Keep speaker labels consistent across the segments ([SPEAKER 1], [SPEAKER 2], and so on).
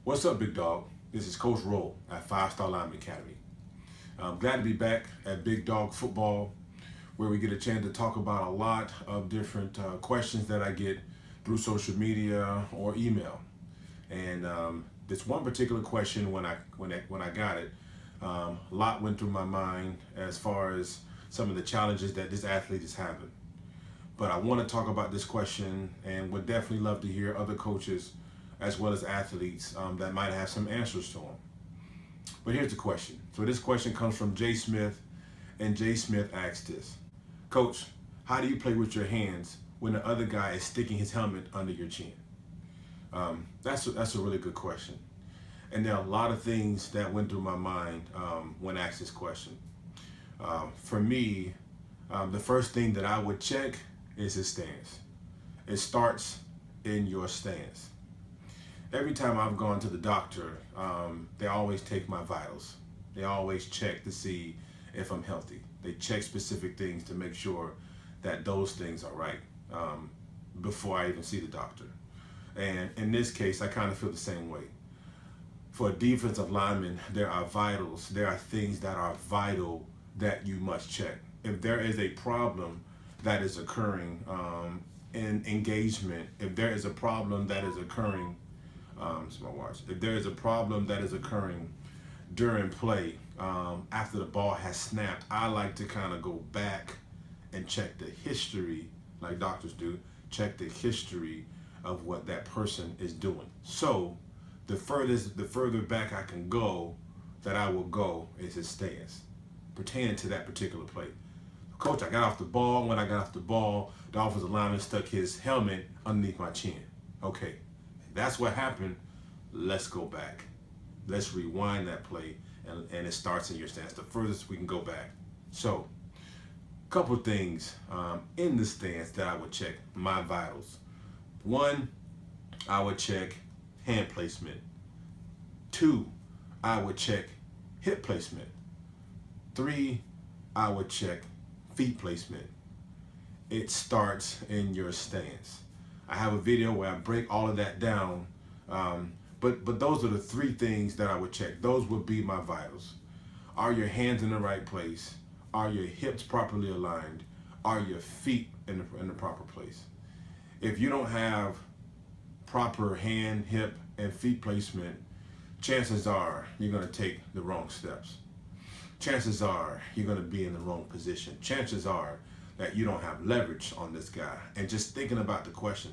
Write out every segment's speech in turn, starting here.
[SPEAKER 1] What's up, Big Dawg? This is Coach Roll at 5 Star Lineman Academy. I'm glad to be back at Big Dawg Football, where we get a chance to talk about a lot of different questions that I get through social media or email. And this one particular question, when I got it, a lot went through my mind as far as some of the challenges that this athlete is having. But I want to talk about this question, and would definitely love to hear other coaches as well as athletes that might have some answers to them. But here's the question. So this question comes from Jay Smith, and Jay Smith asks this: Coach, how do you play with your hands when the other guy is sticking his helmet under your chin? That's a really good question. And there are a lot of things that went through my mind when asked this question. For me, the first thing that I would check is his stance. It starts in your stance. Every time I've gone to the doctor, they always take my vitals. They always check to see if I'm healthy. They check specific things to make sure that those things are right before I even see the doctor. And in this case, I kind of feel the same way. For a defensive lineman, there are vitals. There are things that are vital that you must check. If there is a problem that is occurring in engagement, if there is a problem that is occurring if there is a problem that is occurring during play, after the ball has snapped, I like to kind of go back and check the history, like doctors do, check the history of what that person is doing. So the further back I can go, that I will go, is his stance pertaining to that particular play. Coach, I got off the ball. When I got off the ball, the offensive lineman stuck his helmet underneath my chin. Okay. That's what happened. Let's go back. Let's rewind that play, and it starts in your stance. The furthest we can go back. So, a couple things in the stance that I would check my vitals. One, I would check hand placement. Two, I would check hip placement. Three, I would check feet placement. It starts in your stance. I have a video where I break all of that down, but those are the three things that I would check. Those would be my vitals. Are your hands in the right place? Are your hips properly aligned? Are your feet in the proper place? If you don't have proper hand, hip, and feet placement, chances are you're going to take the wrong steps. Chances are you're going to be in the wrong position. Chances are that you don't have leverage on this guy. And just thinking about the question,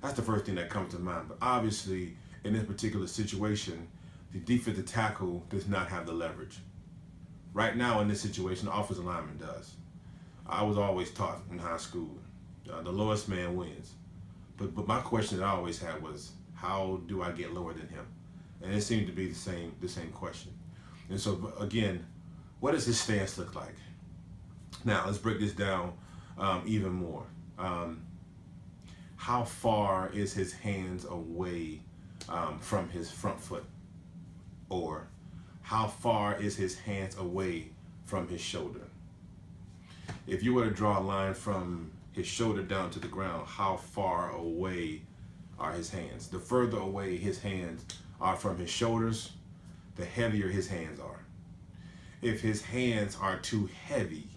[SPEAKER 1] that's the first thing that comes to mind. But obviously, in this particular situation, the defensive tackle does not have the leverage. Right now in this situation, the offensive lineman does. I was always taught in high school, the lowest man wins. But my question that I always had was, how do I get lower than him? And it seemed to be the same question. And so again, what does his stance look like? Now, let's break this down even more. How far is his hands away from his front foot? Or how far is his hands away from his shoulder? If you were to draw a line from his shoulder down to the ground, how far away are his hands? The further away his hands are from his shoulders, the heavier his hands are. If his hands are too heavy,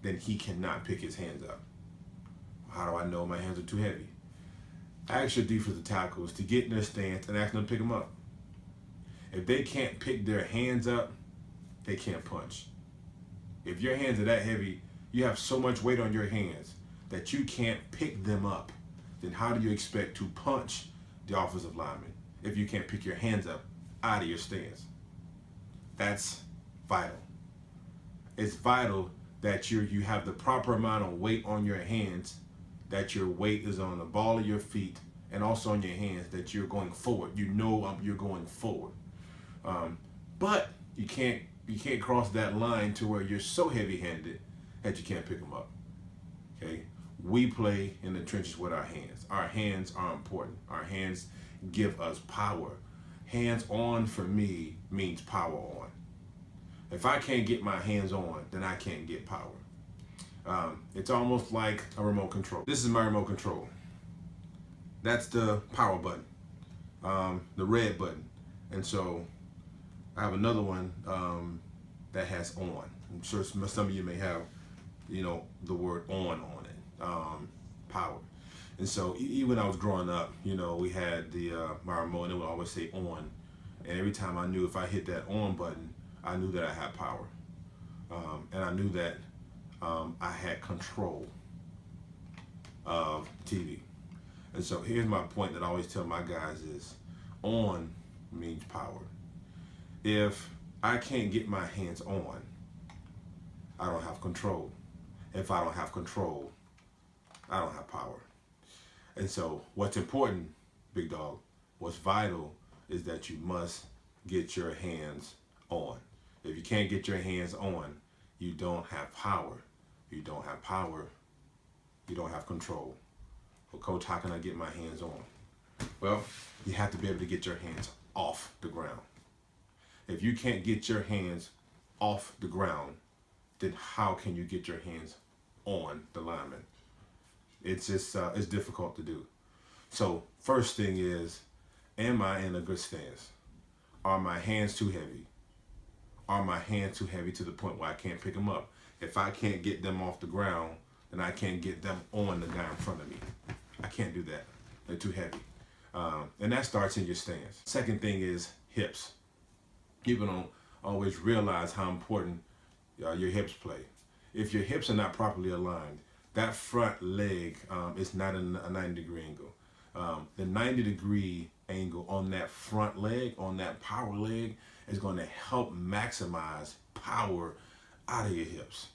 [SPEAKER 1] then he cannot pick his hands up. How do I know my hands are too heavy? Ask your defensive tackles to get in their stance and ask them to pick them up. If they can't pick their hands up, they can't punch. If your hands are that heavy, you have so much weight on your hands that you can't pick them up, then how do you expect to punch the offensive lineman if you can't pick your hands up out of your stance? That's vital. It's vital that you have the proper amount of weight on your hands, that your weight is on the ball of your feet and also on your hands, that you're going forward. You know you're going forward. But you can't cross that line to where you're so heavy-handed that you can't pick them up. Okay? We play in the trenches with our hands. Our hands are important. Our hands give us power. Hands on for me means power on. If I can't get my hands on, then I can't get power. It's almost like a remote control. This is my remote control. That's the power button, the red button. And so I have another one that has on. I'm sure some of you may have, the word on it, power. And so even when I was growing up, we had the my remote, and it would always say on. And every time I knew if I hit that on button, I knew that I had power. And I knew that I had control of TV. And so here's my point that I always tell my guys is on means power. If I can't get my hands on, I don't have control. If I don't have control, I don't have power. And so what's important, Big Dawg, what's vital is that you must get your hands on. If you can't get your hands on, you don't have power. You don't have power, you don't have control. Well, Coach, how can I get my hands on? Well, you have to be able to get your hands off the ground. If you can't get your hands off the ground, then how can you get your hands on the lineman? It's just, it's difficult to do. So first thing is, am I in a good stance? Are my hands too heavy? Are my hands too heavy to the point where I can't pick them up? If I can't get them off the ground, then I can't get them on the guy in front of me. I can't do that. They're too heavy. And that starts in your stance. Second thing is hips. People don't always realize how important your hips play. If your hips are not properly aligned, that front leg is not in a 90-degree angle. The 90-degree angle on that front leg, on that power leg, is going to help maximize power out of your hips.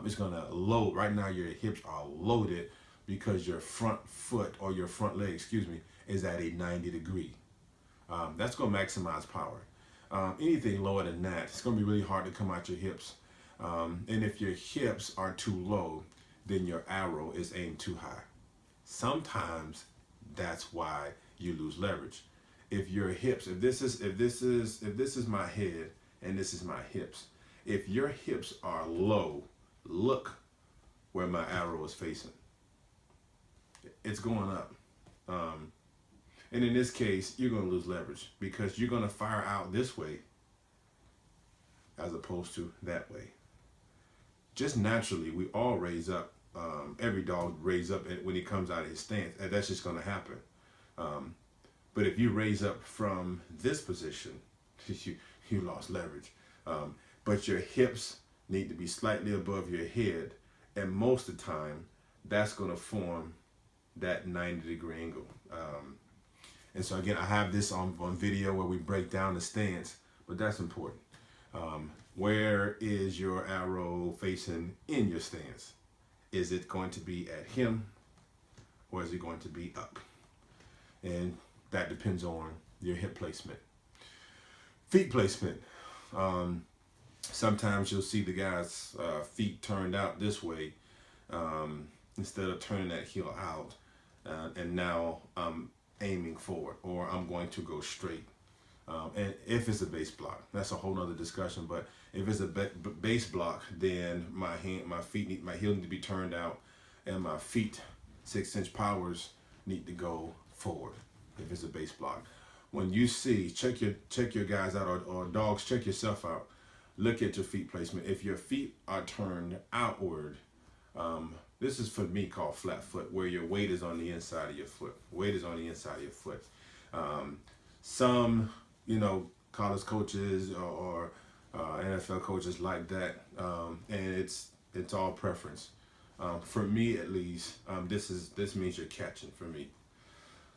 [SPEAKER 1] It's going to load. Right now your hips are loaded because your front foot, or your front leg, is at a 90-degree. That's going to maximize power. Anything lower than that, it's going to be really hard to come out your hips. And if your hips are too low, then your arrow is aimed too high. Sometimes that's why you lose leverage. If your hips, if this is my head and this is my hips, if your hips are low, look where my arrow is facing. It's going up. And in this case, you're going to lose leverage because you're going to fire out this way as opposed to that way. Just naturally, we all raise up. Every dog raise up when he comes out of his stance, and that's just going to happen. But if you raise up from this position, you lost leverage. But your hips need to be slightly above your head, and most of the time, that's going to form that 90-degree angle. And so again, I have this on video where we break down the stance, but that's important. Where is your arrow facing in your stance? Is it going to be at him, or is it going to be up? And that depends on your hip placement. Feet placement. Sometimes you'll see the guy's feet turned out this way instead of turning that heel out. And now I'm aiming forward, or I'm going to go straight. And if it's a base block, that's a whole nother discussion. But if it's a base block, then my heel need to be turned out, and my feet, 6-inch powers, need to go forward. If it's a base block, when you see, check your guys out, or dogs, check yourself out. Look at your feet placement. If your feet are turned outward, this is for me called flat foot, where your weight is on the inside of your foot. Weight is on the inside of your foot. Some, college coaches or NFL coaches like that, and it's all preference. For me, at least, this means you're catching. For me,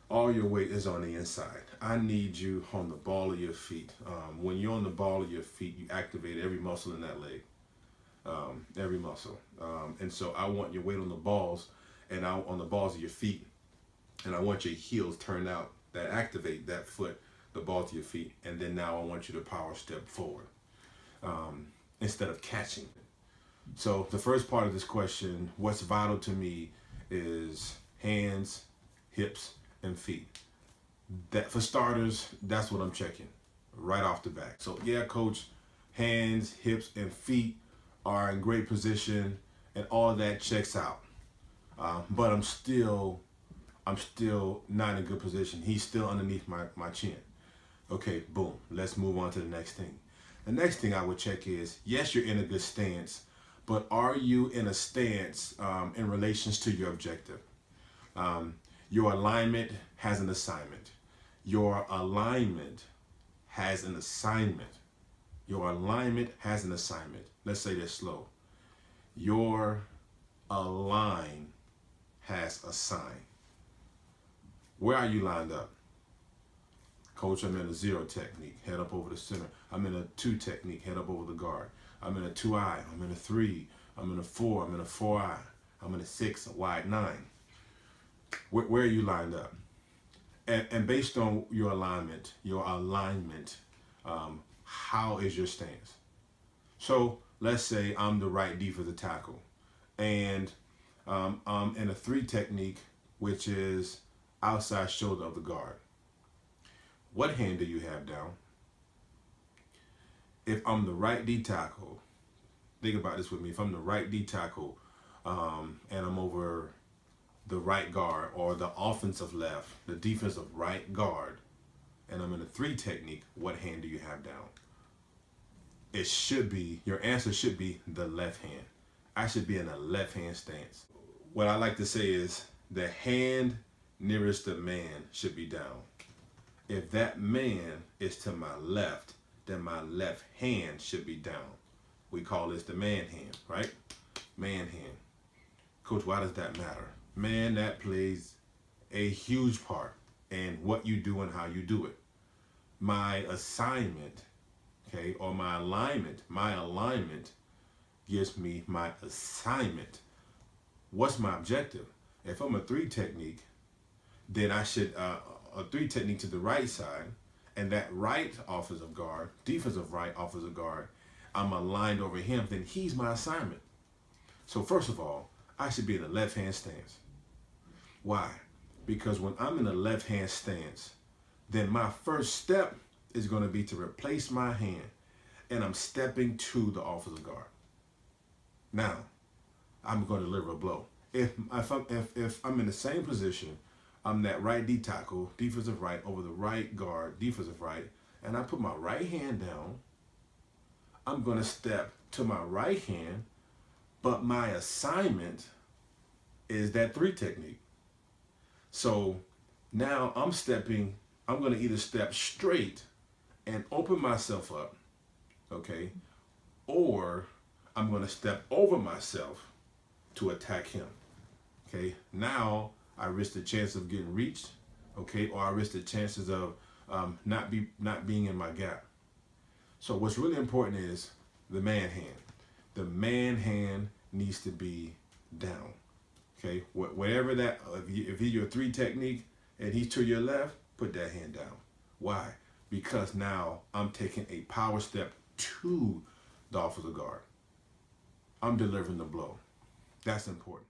[SPEAKER 1] all your weight is on the inside. I need you on the ball of your feet. When you're on the ball of your feet, you activate every muscle in that leg. Every muscle. And so I want your weight on the balls, and on the balls of your feet, and I want your heels turned out that activate that foot, the ball to your feet, and then now I want you to power step forward instead of catching. So the first part of this question, what's vital to me, is hands, hips, and feet. That, for starters, that's what I'm checking right off the bat. So yeah, coach, hands, hips, and feet are in great position, and all that checks out. But I'm still not in a good position. He's still underneath my chin. Okay, boom. Let's move on to the next thing. The next thing I would check is, yes, you're in a good stance, but are you in a stance in relations to your objective? Your alignment has an assignment. Your alignment has an assignment. Your alignment has an assignment. Let's say this slow. Your align has a sign. Where are you lined up? Coach, I'm in a 0 technique, head up over the center. I'm in a 2 technique, head up over the guard. I'm in a 2-eye, I'm in a 3, I'm in a 4, I'm in a 4-eye, I'm in a 6, a wide 9. Where are you lined up? And based on your alignment, how is your stance? So let's say I'm the right defensive tackle, and I'm in a 3 technique, which is outside shoulder of the guard. What hand do you have down? If I'm the right D tackle, think about this with me. If I'm the right D tackle and I'm over the right guard, or the offensive left, the defensive right guard, and I'm in a 3 technique, what hand do you have down? It should be, your answer should be the left hand. I should be in a left hand stance. What I like to say is the hand nearest the man should be down. If that man is to my left, then my left hand should be down. We call this the man hand, right? Man hand. Coach, why does that matter? Man, that plays a huge part in what you do and how you do it. My assignment, okay, or my alignment gives me my assignment. What's my objective? If I'm a 3 technique, then I should, a 3 technique to the right side, and that right offensive guard, defensive right offensive guard, I'm aligned over him, then he's my assignment. So first of all, I should be in a left hand stance. Why? Because when I'm in a left hand stance, then my first step is going to be to replace my hand, and I'm stepping to the offensive guard. Now, I'm going to deliver a blow. If I'm in the same position, I'm that right D tackle, defensive right, over the right guard, defensive right, and I put my right hand down, I'm going to step to my right hand, but my assignment is that 3 technique. So now I'm going to either step straight and open myself up, okay, or I'm going to step over myself to attack him, okay. Now I risk the chance of getting reached, okay, or I risk the chances of not being in my gap. So what's really important is the man hand. The man hand needs to be down, okay. Whatever that, if he's your 3 technique and he's to your left, put that hand down. Why? Because now I'm taking a power step to the offensive guard. I'm delivering the blow. That's important.